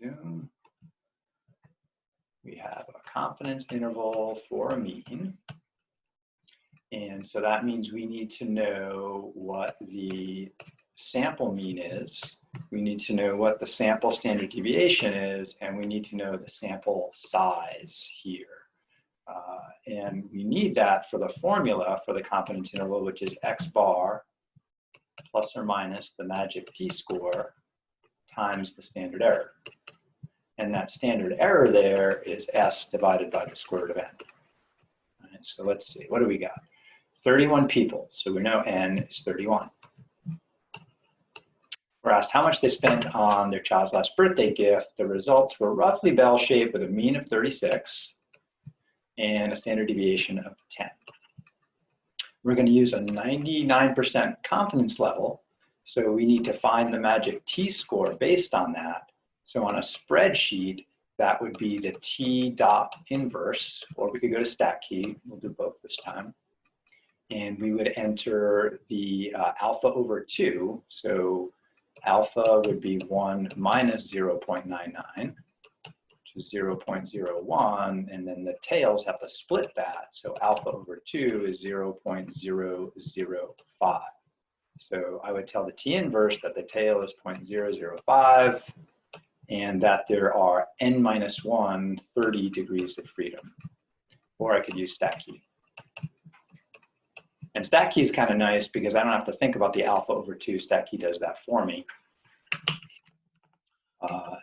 Zoom. We have a confidence interval for a mean. And so that means we need to know what the sample mean is. We need to know what the sample standard deviation is, and we need to know the sample size here. And we need that for the formula for the confidence interval, which is x bar plus or minus the magic t-score times the standard error. And that standard error there is s divided by the square root of n. All right, so let's see, what do we got? 31 people, so we know n is 31. We're asked how much they spent on their child's last birthday gift. The results were roughly bell-shaped with a mean of 36 and a standard deviation of 10. We're going to use a 99% confidence level, so we need to find the magic t-score based on that. So on a spreadsheet, that would be the t dot inverse, or we could go to stat key. We'll do both this time. And we would enter the alpha over 2. So alpha would be 1 minus 0.99, which is 0.01, and then the tails have to split that. So alpha over 2 is 0.005. So I would tell the t inverse that the tail is 0.005, and that there are n minus 1 30 degrees of freedom. Or I could use stat key. And stat key is kind of nice because I don't have to think about the alpha over 2. Stat key does that for me.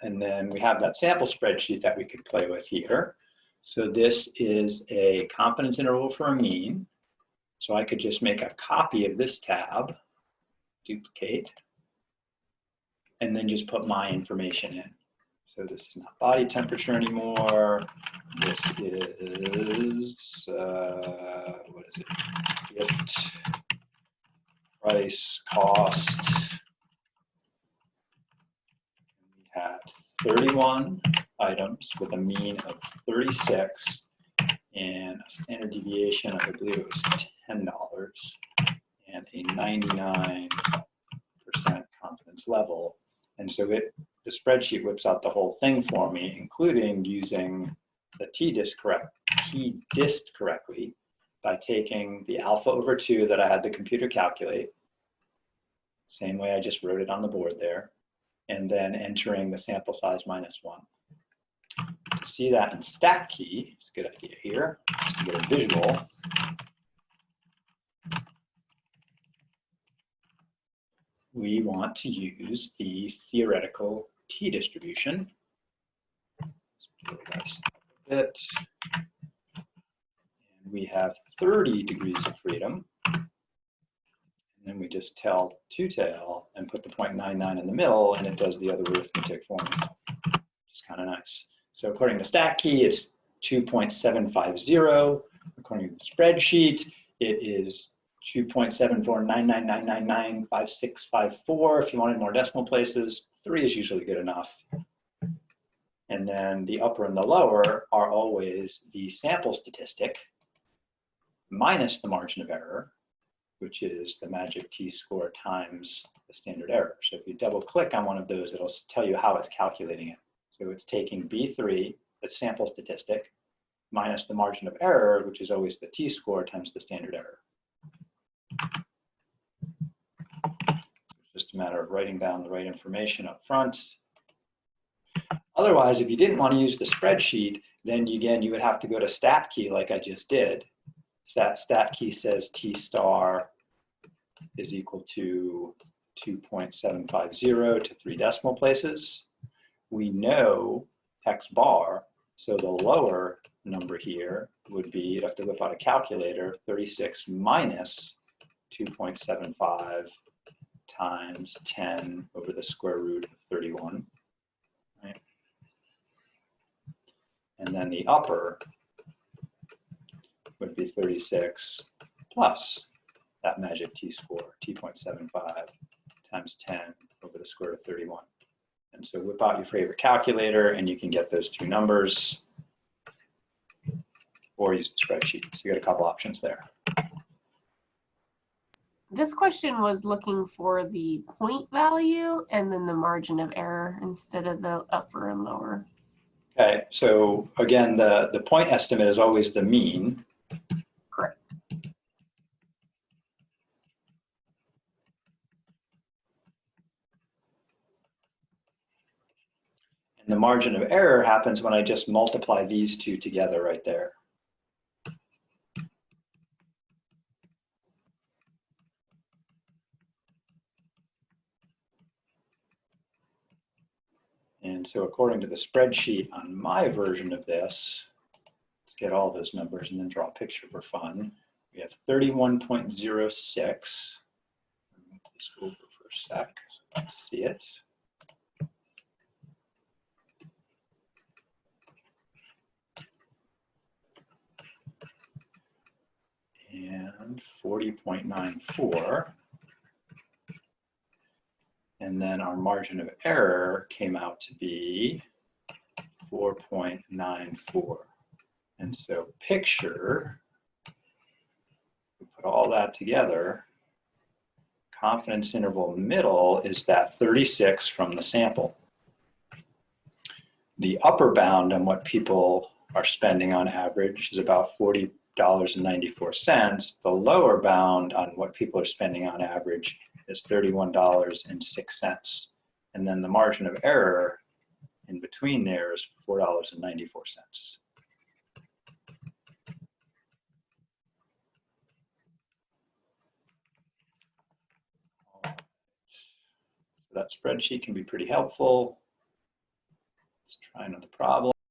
And then we have that sample spreadsheet that we could play with here. So this is a confidence interval for a mean. So I could just make a copy of this tab, duplicate, and then just put my information in. So this is not body temperature anymore. This is, what is it? Gift, price, cost. We had 31 items with a mean of 36 and a standard deviation of, I believe it was $10 and a 99% confidence level. And so the spreadsheet whips out the whole thing for me, including using the t-dist correctly by taking the alpha over 2 that I had the computer calculate, same way I just wrote it on the board there, and then entering the sample size minus 1. To see that in stat key, it's a good idea here, just to get a visual. We want to use the theoretical t-distribution. Let's do this a bit. And we have 30 degrees of freedom. And then we just tell two-tail and put the 0.99 in the middle, and it does the other arithmetic formula, which is kind of nice. So according to stat key, it's 2.750. According to the spreadsheet, it is 2.7499999654. If you wanted more decimal places, 3 is usually good enough. And then the upper and the lower are always the sample statistic minus the margin of error, which is the magic t-score times the standard error. So if you double click on one of those, it'll tell you how it's calculating it. So it's taking B3, the sample statistic, minus the margin of error, which is always the t-score times the standard error. It's just a matter of writing down the right information up front. Otherwise, if you didn't want to use the spreadsheet, then again, you would have to go to stat key like I just did. Stat key says t star is equal to 2.750 to 3 decimal places. We know x bar, so the lower number here would be, you'd have to whip out a calculator, 36 minus 2.75 times 10 over the square root of 31. Right? And then the upper would be 36 plus that magic t-score, t.75 times 10 over the square root of 31. And so whip out your favorite calculator and you can get those two numbers, or use the spreadsheet. So you got a couple options there. This question was looking for the point value and then the margin of error instead of the upper and lower. Okay, so again, the point estimate is always the mean. Correct. And the margin of error happens when I just multiply these two together right there. And so according to the spreadsheet on my version of this, let's get all those numbers and then draw a picture for fun. We have 31.06. Move this over for a sec so I can see it. And 40.94. And then our margin of error came out to be 4.94. And so picture, we put all that together, confidence interval middle is that 36 from the sample. The upper bound on what people are spending on average is about $40.94. The lower bound on what people are spending on average is $31.06. And then the margin of error in between there is $4.94. So that spreadsheet can be pretty helpful. Let's try another problem.